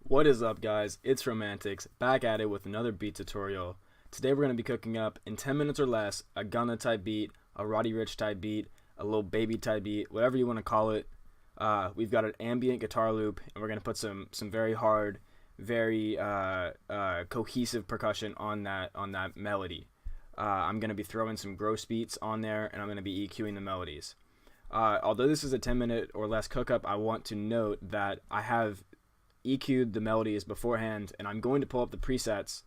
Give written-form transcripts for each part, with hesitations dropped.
What is up, guys? It's Romantix, back at it with another beat tutorial. Today we're going to be cooking up, in 10 minutes or less, a Gunna type beat, a Roddy Ricch type beat, a little baby type beat, whatever you want to call it. We've got an ambient guitar loop, and we're going to put some very hard, very cohesive percussion on that melody. I'm going to be throwing some gross beats on there, and I'm going to be EQing the melodies. Although this is a 10-minute or less cookup, I want to note that I have EQ'd the melodies beforehand, and I'm going to pull up the presets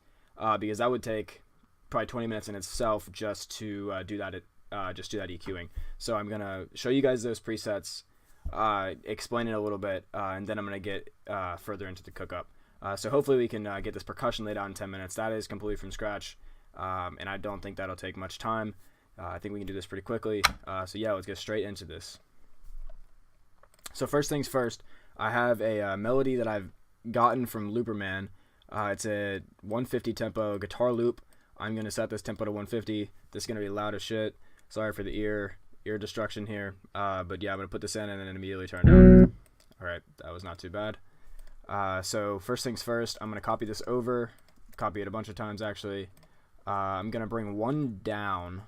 because that would take probably 20 minutes in itself just to do that EQing. So I'm gonna show you guys those presets, explain it a little bit, and then I'm gonna get further into the cookup. So hopefully we can get this percussion laid out in 10 minutes. That is completely from scratch, and I don't think that'll take much time. I think we can do this pretty quickly. So yeah, let's get straight into this. So first things first, I have a melody that I've gotten from Looperman. It's a 150 tempo guitar loop. I'm going to set this tempo to 150. This is going to be loud as shit. Sorry for the ear destruction here. But yeah, I'm going to put this in and then immediately turn it down. Alright, that was not too bad. So first things first, I'm going to copy this over. Copy it a bunch of times actually. I'm going to bring one down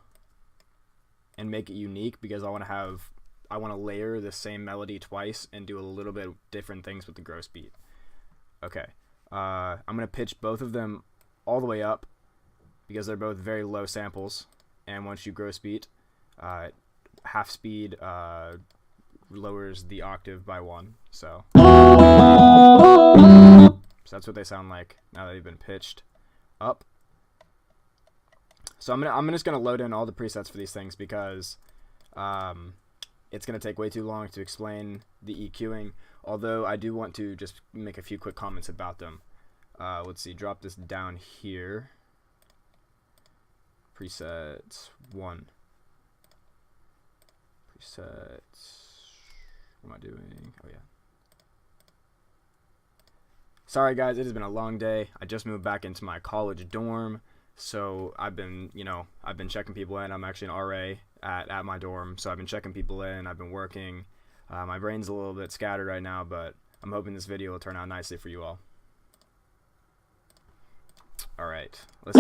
and make it unique because I want to layer the same melody twice and do a little bit different things with the gross beat. Okay, I'm going to pitch both of them all the way up because they're both very low samples, and once you gross beat, half speed lowers the octave by 1, so that's what they sound like now that they've been pitched up. So I'm just gonna load in all the presets for these things because it's going to take way too long to explain the EQing, although I do want to just make a few quick comments about them. Let's see, drop this down here. Presets 1. Presets, what am I doing? Oh yeah. Sorry guys, it has been a long day. I just moved back into my college dorm, so I've been checking people in. I'm actually an RA at my dorm, so I've been checking people in. I've been working. My brain's a little bit scattered right now, but I'm hoping this video will turn out nicely for you all. Alright, let's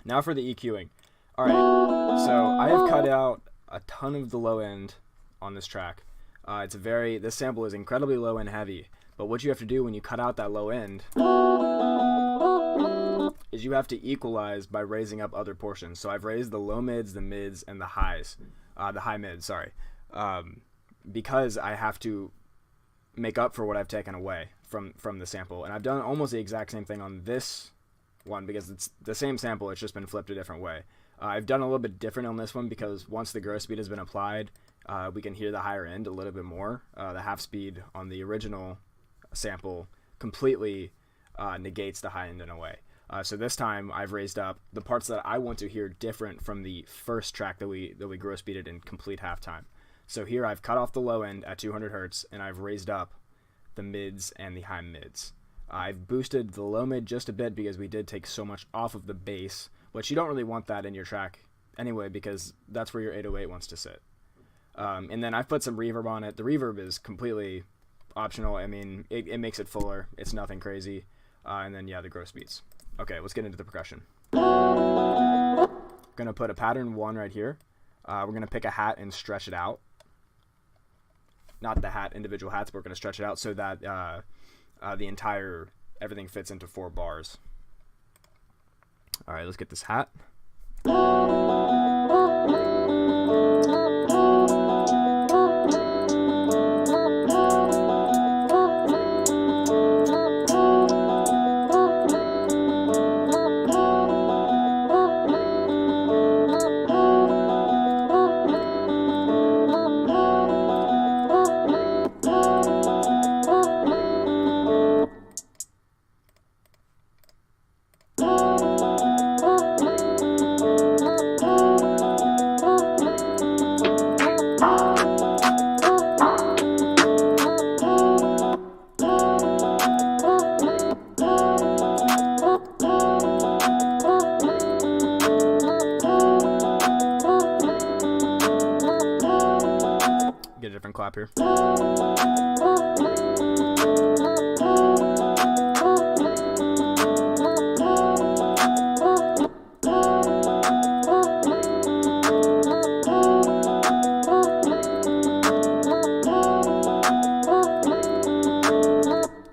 Now for the EQing. Alright, so I have cut out a ton of the low end on this track. This sample is incredibly low and heavy, but what you have to do when you cut out that low end is you have to equalize by raising up other portions. So I've raised the low mids, the mids, and the highs. The high mids, sorry. Because I have to make up for what I've taken away from the sample. And I've done almost the exact same thing on this one because it's the same sample, it's just been flipped a different way. I've done a little bit different on this one because once the gross speed has been applied, we can hear the higher end a little bit more. The half speed on the original sample completely negates the high end in a way. So this time I've raised up the parts that I want to hear different from the first track that we gross beated in complete halftime. So here I've cut off the low end at 200 hertz and I've raised up the mids and the high mids. I've boosted the low mid just a bit because we did take so much off of the bass, but you don't really want that in your track anyway because that's where your 808 wants to sit. And then I've put some reverb on it. The reverb is completely optional. I mean, it makes it fuller. It's nothing crazy. And then, yeah, the gross beats. Okay, let's get into the percussion. I'm going to put a pattern 1 right here. We're going to pick a hat and stretch it out. Not the hat, individual hats, but we're going to stretch it out so that everything fits into 4 bars. Alright, let's get this hat. Get a different clap here.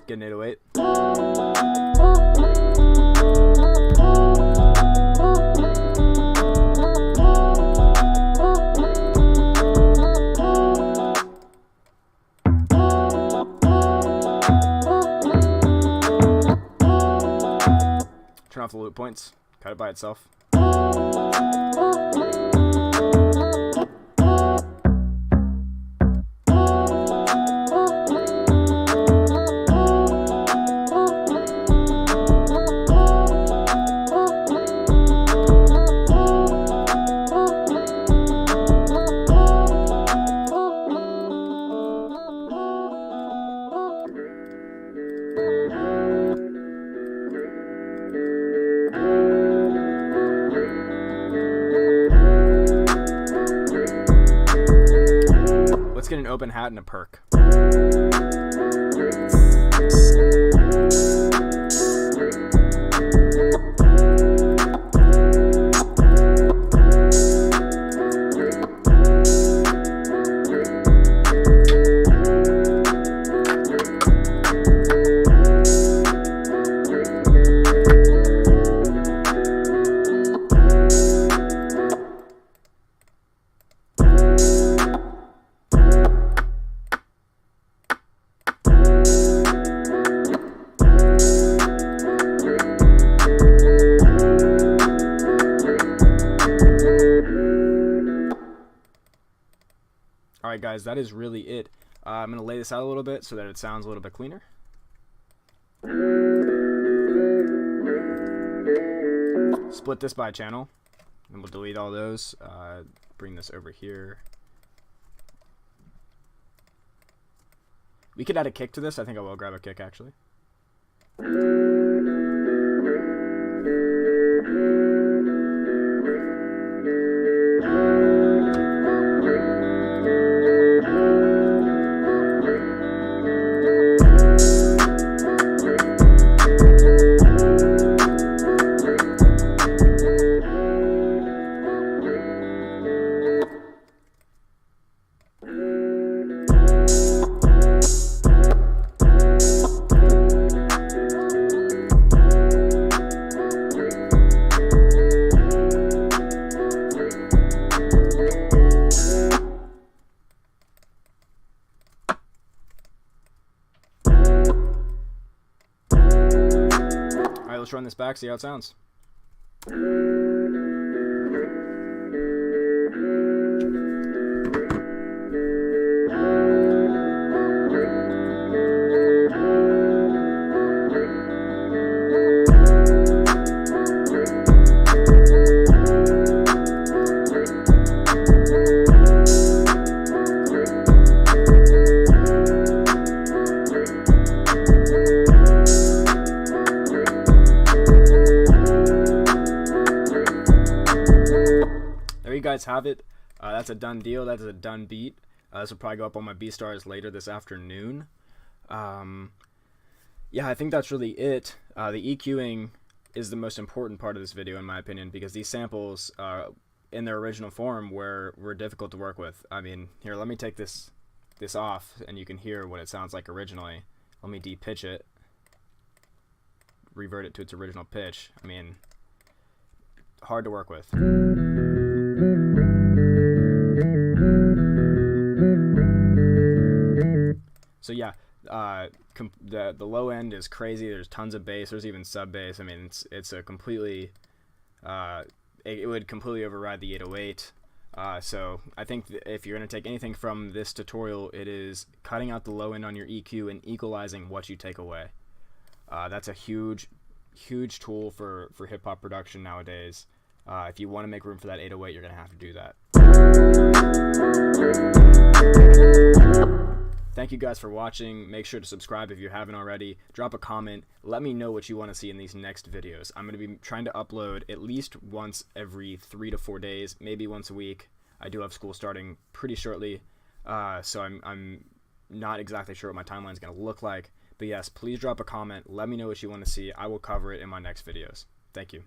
Get an 808. Turn off the loop points. Cut it by itself. Let's get an open hat and a perk. Alright guys, that is really it. I'm going to lay this out a little bit so that it sounds a little bit cleaner. Split this by channel, and we'll delete all those. Bring this over here. We could add a kick to this. I think I will grab a kick actually. Let's run this back, see how it sounds. You guys have it. That's a done deal. That's a done beat. This will probably go up on my B-stars later this afternoon. Yeah, I think that's really it. The EQing is the most important part of this video in my opinion, because these samples in their original form were difficult to work with. I mean, here, let me take this off and you can hear what it sounds like originally. Let me de-pitch it, revert it to its original pitch. I mean, hard to work with. So yeah, the low end is crazy. There's tons of bass. There's even sub bass. I mean, it's a completely it would completely override the 808. So I think if you're going to take anything from this tutorial, it is cutting out the low end on your EQ and equalizing what you take away. That's a huge tool for hip hop production nowadays. If you want to make room for that 808, you're going to have to do that. Thank you guys for watching. Make sure to subscribe if you haven't already. Drop a comment. Let me know what you want to see in these next videos. I'm going to be trying to upload at least once every 3 to 4 days, maybe once a week. I do have school starting pretty shortly, so I'm not exactly sure what my timeline is going to look like. But yes, please drop a comment. Let me know what you want to see. I will cover it in my next videos. Thank you.